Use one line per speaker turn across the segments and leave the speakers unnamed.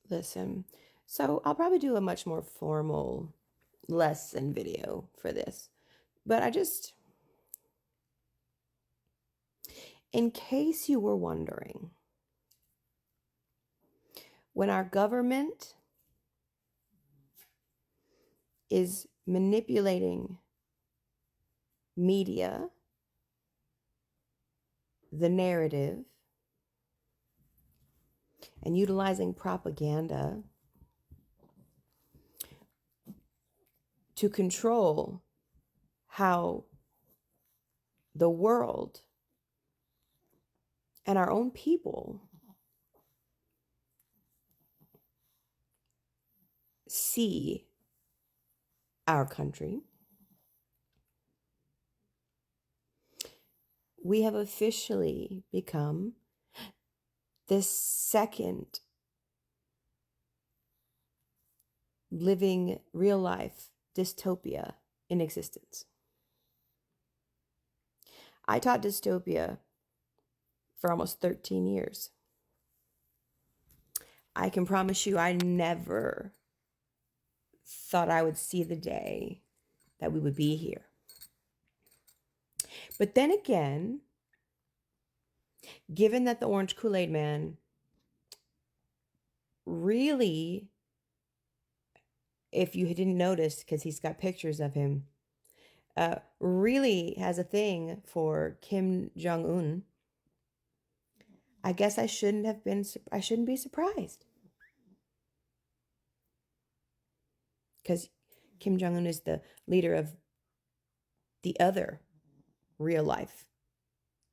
Listen, so I'll probably do a much more formal lesson video for this. But in case you were wondering, when our government is manipulating media, the narrative, and utilizing propaganda to control how the world and our own people see our country, we have officially become the second living real life dystopia in existence. I taught dystopia for almost 13 years. I can promise you, I never thought I would see the day that we would be here. But then again, given that the Orange Kool-Aid Man really, if you didn't notice, because he's got pictures of him, really has a thing for Kim Jong-un, I guess I shouldn't be surprised. Because Kim Jong-un is the leader of the other real life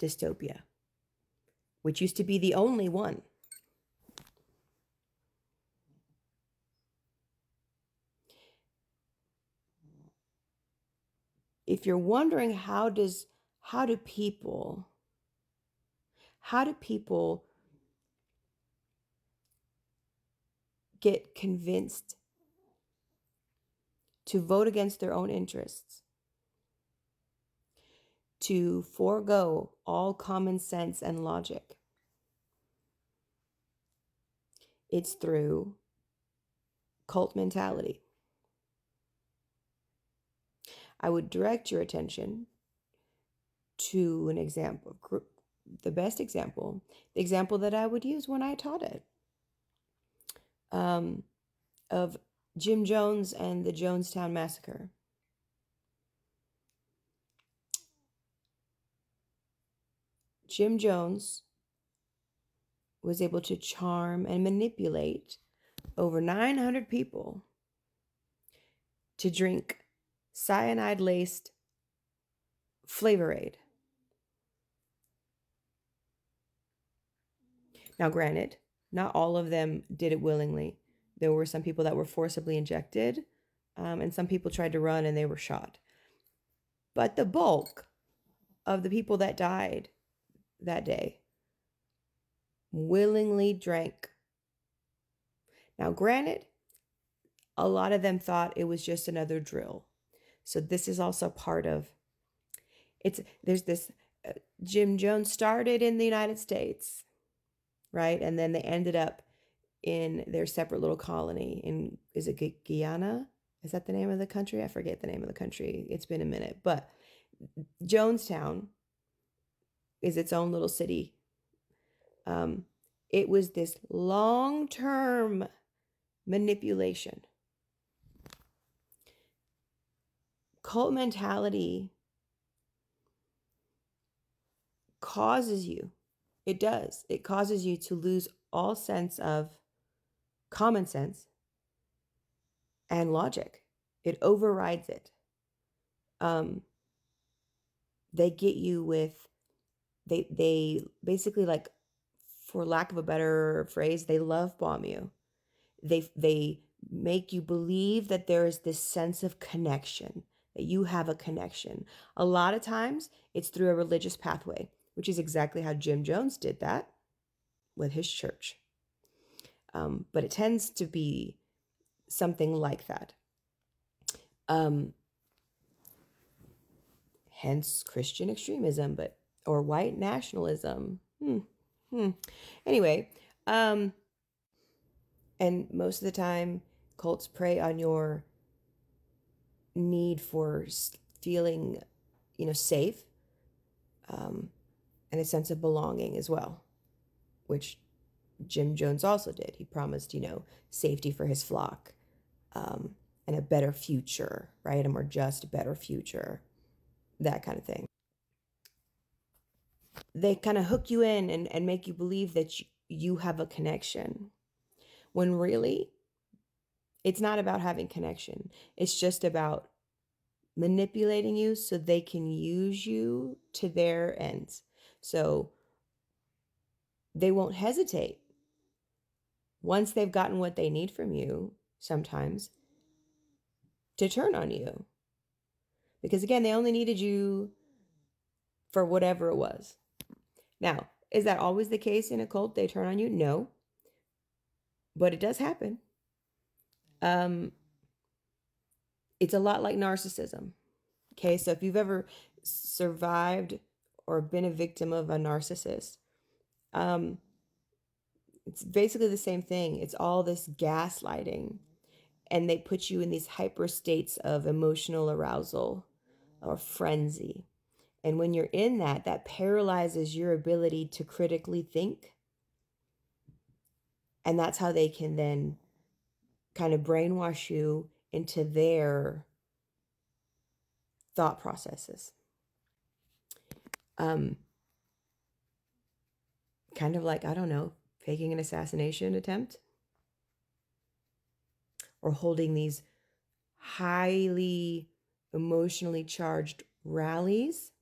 dystopia, which used to be the only one. If you're wondering how do people get convinced to vote against their own interests, to forego all common sense and logic, it's through cult mentality. I would direct your attention to an example, the best example, the example that I would use when I taught it, of Jim Jones and the Jonestown Massacre. Jim Jones was able to charm and manipulate over 900 people to drink cyanide-laced Flavor-Aid. Now, granted, not all of them did it willingly. There were some people that were forcibly injected, and some people tried to run and they were shot. But the bulk of the people that died that day willingly drank. Now, granted, a lot of them thought it was just another drill. So this is also part of there's this Jim Jones started in the United States, right? And then they ended up in their separate little colony in, is it Guyana? Is that the name of the country? I forget the name of the country. It's been a minute. But Jonestown is its own little city. It was this long-term manipulation. Cult mentality causes you, it causes you to lose all sense of common sense and logic. It overrides it. They get you with, they basically, like, for lack of a better phrase, they love bomb you. They make you believe that there is this sense of connection, that you have a connection. A lot of times it's through a religious pathway, which is exactly how Jim Jones did that with his church. But it tends to be something like that. Hence Christian extremism, or white nationalism. Anyway, And most of the time, cults prey on your need for feeling, safe, um, and a sense of belonging as well, which Jim Jones also did. He promised, safety for his flock, um, and a better future, right? A more just, better future, that kind of thing. They kind of hook you in and make you believe that you have a connection, when really it's not about having connection. It's just about manipulating you so they can use you to their ends. So they won't hesitate once they've gotten what they need from you, sometimes, to turn on you. Because again, they only needed you for whatever it was. Now, is that always the case in a cult? They turn on you? No. But it does happen. It's a lot like narcissism. Okay, so if you've ever survived or been a victim of a narcissist, um, it's basically the same thing. It's all this gaslighting, and they put you in these hyper states of emotional arousal or frenzy. And when you're in that, that paralyzes your ability to critically think. And that's how they can then kind of brainwash you into their thought processes. Um, Kind of like, I don't know, faking an assassination attempt, or holding these highly emotionally charged rallies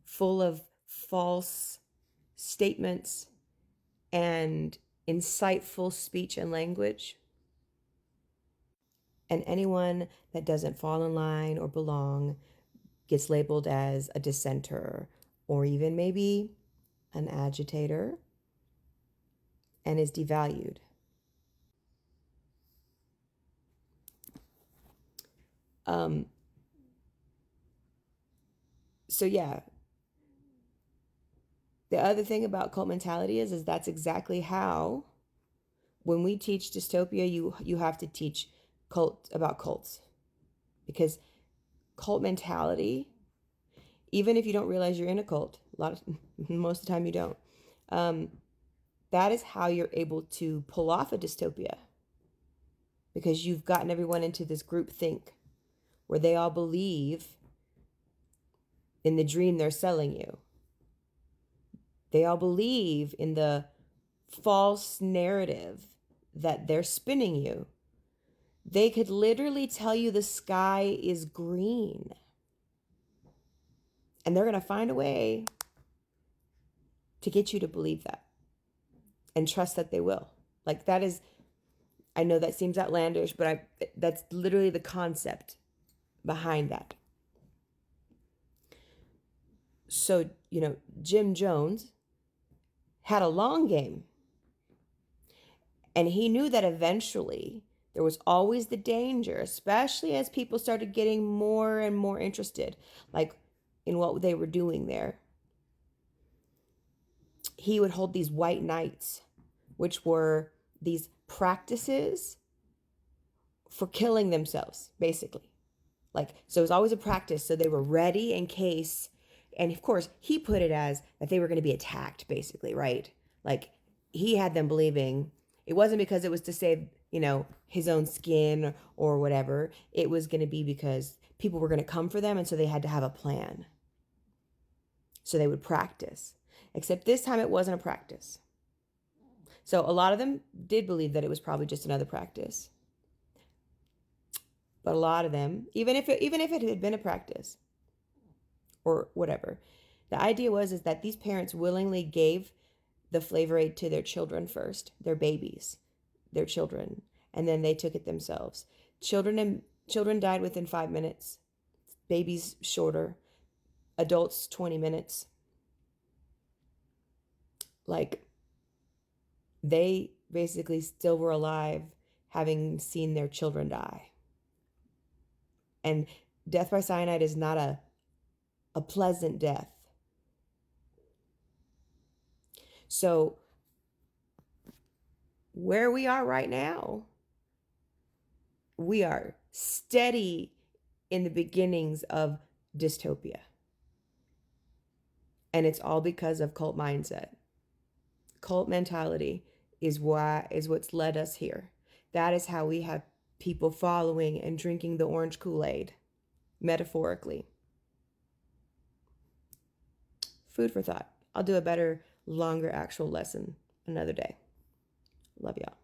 full of false statements and insightful speech and language. And anyone that doesn't fall in line or belong gets labeled as a dissenter, or even maybe an agitator, and is devalued. Um, so yeah, the other thing about cult mentality is that's exactly how, when we teach dystopia, you have to teach about cults, because cult mentality, even if you don't realize you're in a cult, most of the time you don't, um, that is how you're able to pull off a dystopia, because you've gotten everyone into this group think where they all believe in the dream they're selling you. They all believe in the false narrative that they're spinning you. They could literally tell you the sky is green, and they're going to find a way to get you to believe that and trust that they will. Like, that is, I know that seems outlandish, but that's literally the concept behind that. So, Jim Jones had a long game, and he knew that eventually there was always the danger, especially as people started getting more and more interested, like in what they were doing there. He would hold these white nights, which were these practices for killing themselves, basically. Like, so it was always a practice. So they were ready in case. And of course, he put it as that they were going to be attacked, basically, right? Like, he had them believing it wasn't because it was to save, his own skin or whatever. It was going to be because people were going to come for them. And so they had to have a plan. So they would practice. Except this time it wasn't a practice. So a lot of them did believe that it was probably just another practice. But a lot of them, even if it had been a practice or whatever, the idea is that these parents willingly gave the flavor aid to their children first, their babies, their children, and then they took it themselves. Children died within 5 minutes, babies shorter, adults 20 minutes. Like, they basically still were alive, having seen their children die. And death by cyanide is not a pleasant death. So where we are right now, we are steady in the beginnings of dystopia. And it's all because of cult mindset. Cult mentality is what's led us here. That is how we have people following and drinking the orange Kool-Aid, metaphorically. Food for thought. I'll do a better, longer actual lesson another day. Love y'all.